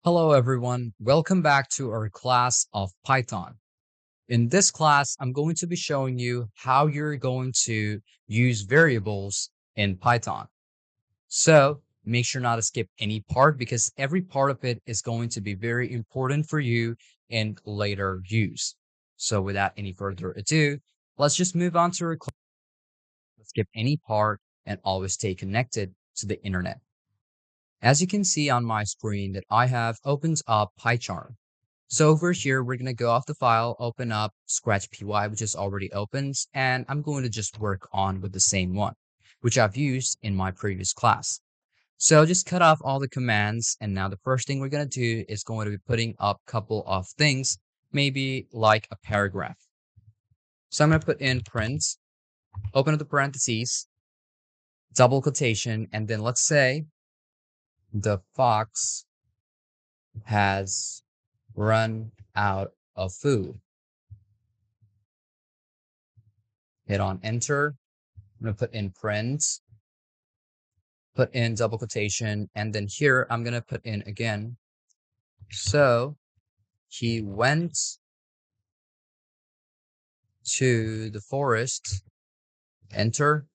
Hello everyone, welcome back to our class of Python. In this class, I'm going to be showing you how you're going to use variables in Python. So make sure not to skip any part because every part of it is going to be very important for you in later use. So without any further ado, let's just move on to our class. Let's skip any part and always stay connected to the internet. As you can see on my screen that I have opened up PyCharm. So over here, we're going to go off the file, open up scratch.py, which is already opened, and I'm going to just work on with the same one, which I've used in my previous class. So just cut off all the commands, and now the first thing we're going to do is going to be putting up a couple of things, maybe like a paragraph. So I'm going to put in print, open up the parentheses, double quotation, and then let's say the fox has run out of food. Hit on enter. I'm going to put in print, put in double quotation, and then here I'm going to put in again. So he went to the forest, enter,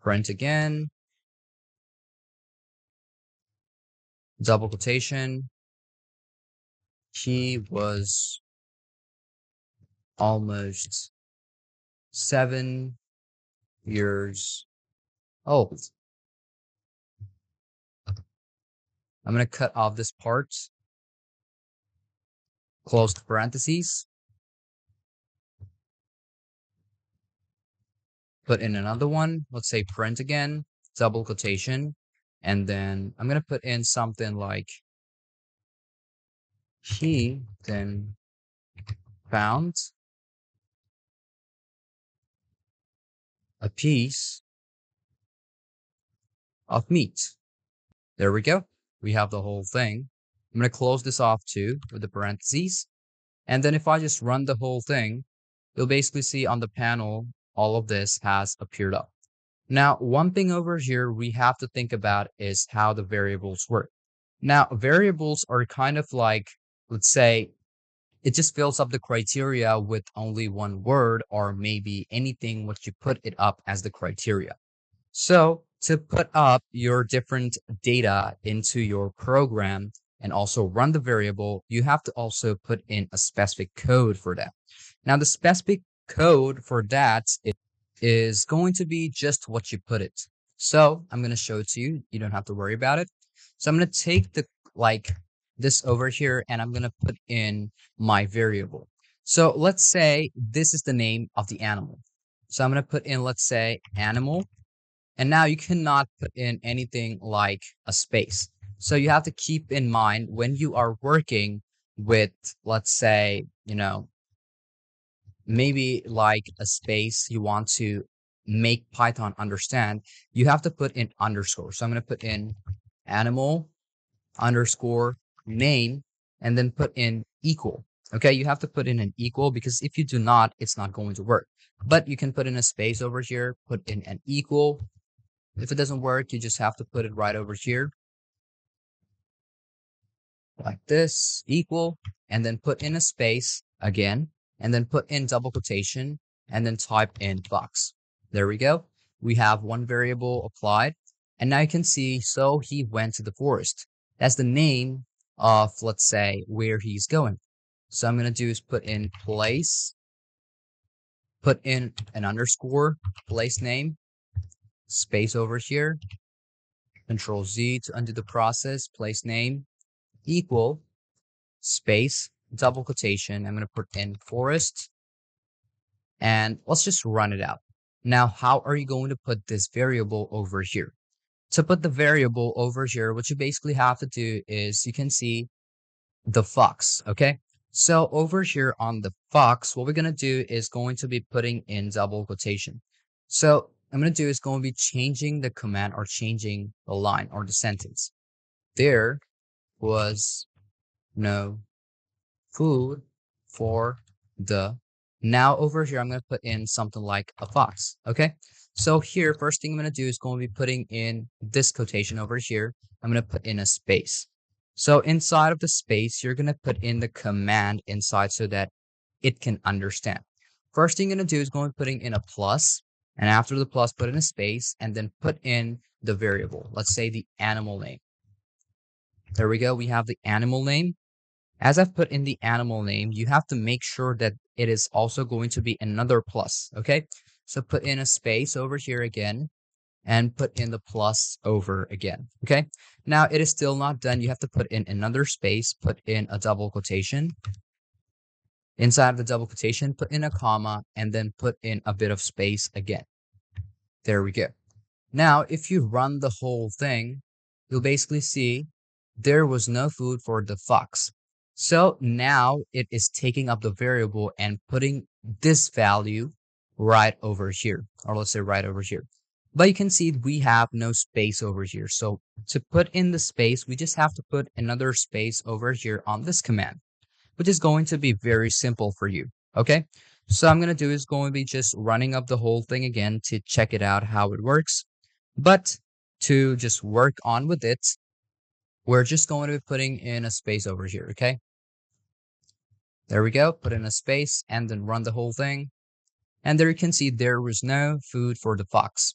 print again, double quotation. He was almost 7 years old. I'm going to cut off this part, close the parentheses, put in another one, let's say print again, double quotation, and then I'm going to put in something like he then found a piece of meat. There we go. We have the whole thing. I'm going to close this off too with the parentheses. And then if I just run the whole thing, you'll basically see on the panel, all of this has appeared up. Now, one thing over here we have to think about is how the variables work. Now, variables are kind of like, let's say, it just fills up the criteria with only one word or maybe anything what you put it up as the criteria. So to put up your different data into your program and also run the variable, you have to also put in a specific code for that. Now, the specific code for that is going to be just what you put it. So I'm going to show it to you. You don't have to worry about it. So I'm going to take the this over here and I'm going to put in my variable. So let's say this is the name of the animal. So I'm going to put in, let's say, animal. And now you cannot put in anything like a space. So you have to keep in mind when you are working with, let's say, maybe like a space you want to make Python understand, you have to put in underscore. So I'm going to put in animal underscore name and then put in equal. Okay, you have to put in an equal because if you do not, it's not going to work. But you can put in a space over here, put in an equal. If it doesn't work, you just have to put it right over here like this, equal, and then put in a space again, and then put in double quotation, and then type in box. There we go. We have one variable applied, and now you can see, so he went to the forest. That's the name of, let's say, where he's going. So I'm going to do is put in place, put in an underscore, place name, space over here, Control Z to undo the process, place name, equal, space, double quotation. I'm going to put in forest, and let's just run it out. Now, how are you going to put this variable over here? To put the variable over here, what you basically have to do is you can see the fox, okay? So over here on the fox, what we're going to do is going to be putting in double quotation. So I'm going to do is going to be changing the command or changing the line or the sentence. There was no food for the. Now over here, I'm going to put in something like a fox. Okay. So here, first thing I'm going to do is going to be putting in this quotation over here. I'm going to put in a space. So inside of the space, you're going to put in the command inside so that it can understand. First thing you're going to do is going to putting in a plus, and after the plus, put in a space, and then put in the variable. Let's say the animal name. There we go. We have the animal name. As I've put in the animal name, you have to make sure that it is also going to be another plus, okay? So put in a space over here again, and put in the plus over again, okay? Now, it is still not done. You have to put in another space, put in a double quotation. Inside of the double quotation, put in a comma, and then put in a bit of space again. There we go. Now, if you run the whole thing, you'll basically see there was no food for the fox. So now it is taking up the variable and putting this value right over here, or let's say right over here. But you can see we have no space over here. So to put in the space, we just have to put another space over here on this command, which is going to be very simple for you. Okay. So I'm going to do is going to be just running up the whole thing again to check it out how it works. But to just work on with it, we're just going to be putting in a space over here. Okay. There we go. Put in a space and then run the whole thing. And there you can see there was no food for the fox.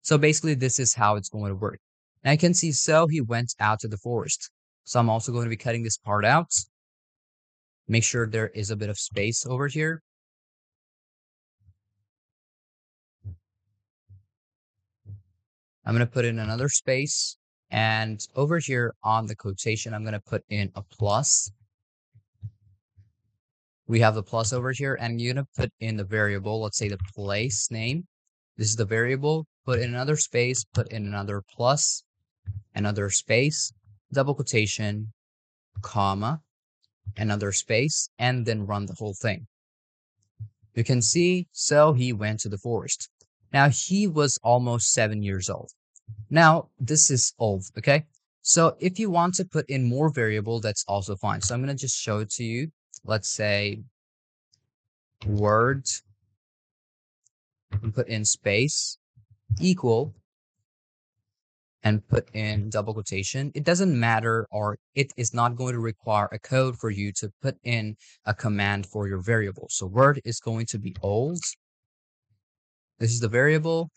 So basically, this is how it's going to work. Now you can see, so he went out to the forest. So I'm also going to be cutting this part out. Make sure there is a bit of space over here. I'm going to put in another space. And over here on the quotation, I'm going to put in a plus. We have the plus over here, and you're going to put in the variable, let's say the place name. This is the variable. Put in another space, put in another plus, another space, double quotation, comma, another space, and then run the whole thing. You can see, so he went to the forest. Now, he was almost 7 years old. Now, this is old, okay? So if you want to put in more variable, that's also fine. So I'm going to just show it to you. Let's say word, and put in space, equal, and put in double quotation. It doesn't matter, or it is not going to require a code for you to put in a command for your variable. So word is going to be old. This is the variable.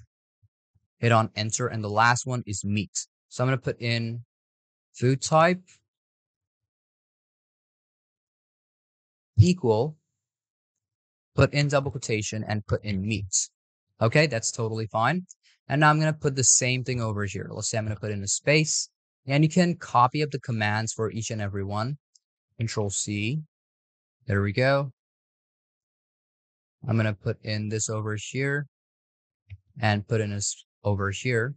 Hit on enter, and the last one is meat. So I'm going to put in food type equal, put in double quotation, and put in meat. Okay, that's totally fine. And now I'm going to put the same thing over here. Let's say I'm going to put in a space, and you can copy up the commands for each and every one. Control C. There we go. I'm going to put in this over here and put in this over here.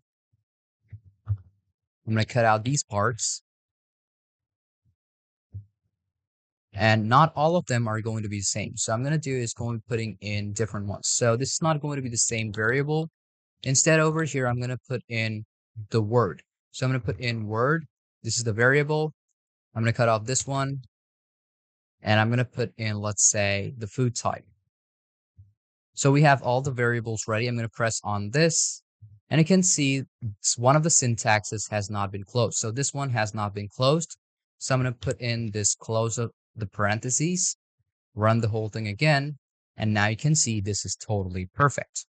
I'm going to cut out these parts. And not all of them are going to be the same. So I'm going to do is going to be putting in different ones. So this is not going to be the same variable. Instead, over here, I'm going to put in the word. So I'm going to put in word. This is the variable. I'm going to cut off this one. And I'm going to put in, let's say, the food type. So we have all the variables ready. I'm going to press on this. And you can see one of the syntaxes has not been closed. So this one has not been closed. So I'm going to put in this close of the parentheses, run the whole thing again. And now you can see this is totally perfect.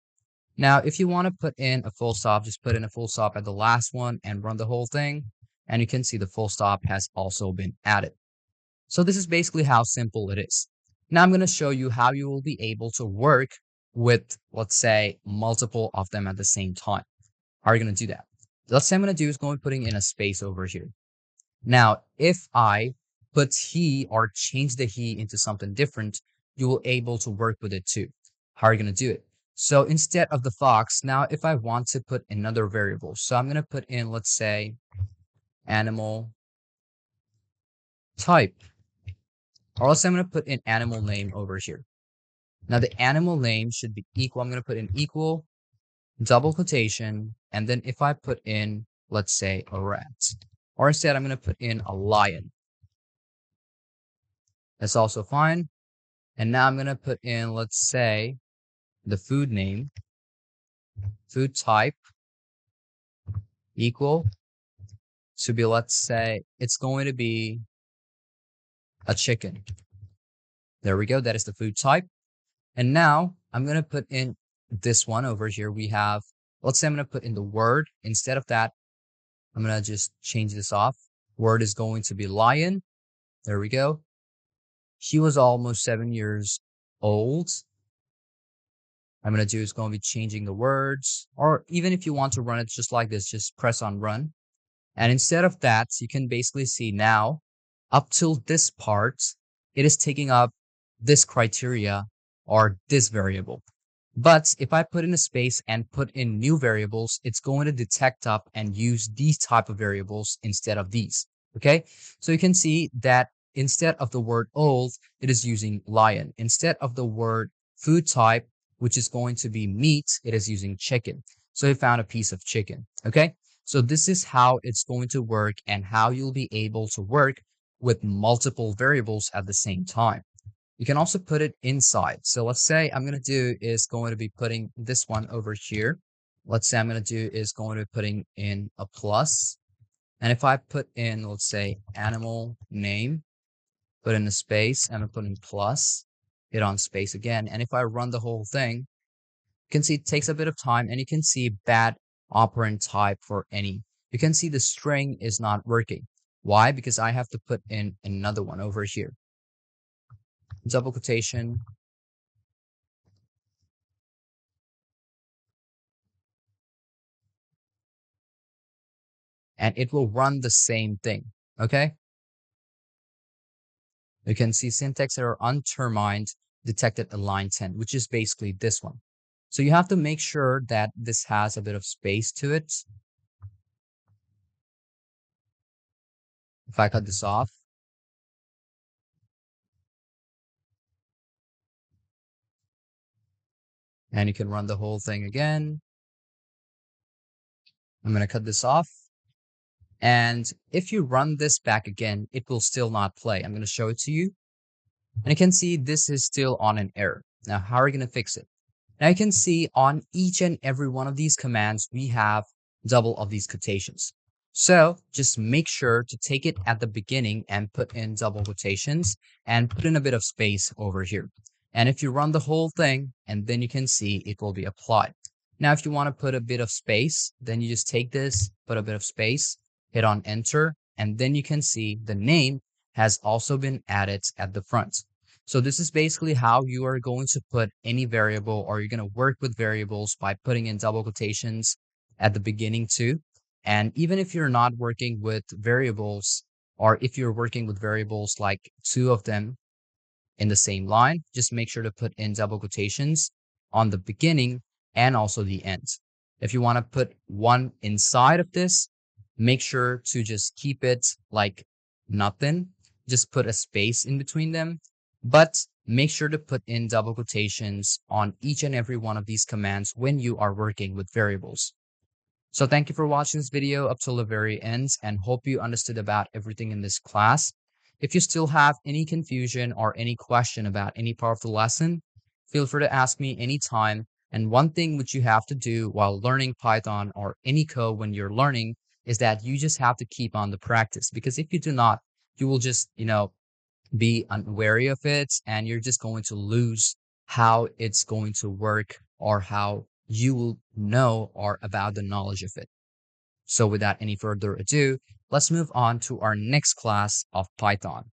Now, if you want to put in a full stop, just put in a full stop at the last one and run the whole thing. And you can see the full stop has also been added. So this is basically how simple it is. Now I'm going to show you how you will be able to work with, let's say, multiple of them at the same time. How are you going to do that? Let's say I'm going to do is going putting in a space over here. Now, if I put he or change the he into something different, you will able to work with it too. How are you going to do it? So instead of the fox, now if I want to put another variable, so I'm going to put in, let's say, animal type. Or else I'm going to put in animal name over here. Now the animal name should be equal. I'm going to put in equal, double quotation, and then if I put in, let's say, a rat. Or instead, I'm going to put in a lion. That's also fine. And now I'm going to put in, let's say, the food name, food type, equal, to be, let's say, it's going to be a chicken. There we go. That is the food type. And now I'm going to put in this one over here. We have, let's say I'm going to put in the word. Instead of that, I'm going to just change this off. Word is going to be lion. There we go. He was almost 7 years old. I'm going to do is going to be changing the words, or even if you want to run it just like this, just press on run. And instead of that, you can basically see now up till this part, it is taking up this criteria or this variable. But if I put in a space and put in new variables, it's going to detect up and use these type of variables instead of these. Okay, so you can see that instead of the word old, it is using lion. Instead of the word food type, which is going to be meat, it is using chicken. So it found a piece of chicken. Okay, so this is how it's going to work and how you'll be able to work with multiple variables at the same time. You can also put it inside. So let's say I'm going to do is going to be putting this one over here. Let's say I'm going to do is going to be putting in a plus. And if I put in, let's say, animal name, put in a space, and I put in plus, hit on space again. And if I run the whole thing, you can see it takes a bit of time, and you can see bad operand type for any. You can see the string is not working. Why? Because I have to put in another one over here. Double quotation. And it will run the same thing. Okay? You can see syntax error untermined detected at line 10, which is basically this one. So you have to make sure that this has a bit of space to it. If I cut this off, and you can run the whole thing again. I'm going to cut this off. And if you run this back again, it will still not play. I'm going to show it to you. And you can see this is still on an error. Now, how are we going to fix it? Now you can see on each and every one of these commands, we have double of these quotations. So just make sure to take it at the beginning and put in double quotations and put in a bit of space over here. And if you run the whole thing, and then you can see it will be applied. Now, if you want to put a bit of space, then you just take this, put a bit of space, hit on enter, and then you can see the name has also been added at the front. So this is basically how you are going to put any variable, or you're going to work with variables by putting in double quotations at the beginning too. And even if you're not working with variables, or if you're working with variables like two of them in the same line, just make sure to put in double quotations on the beginning and also the end. If you want to put one inside of this, make sure to just keep it like nothing. Just put a space in between them. But make sure to put in double quotations on each and every one of these commands when you are working with variables. So thank you for watching this video up till the very end, and hope you understood about everything in this class. If you still have any confusion or any question about any part of the lesson, feel free to ask me anytime. And one thing which you have to do while learning Python or any code when you're learning is that you just have to keep on the practice, because if you do not, you will just, be unwary of it, and you're just going to lose how it's going to work, or how you will know or about the knowledge of it. So without any further ado, let's move on to our next class of Python.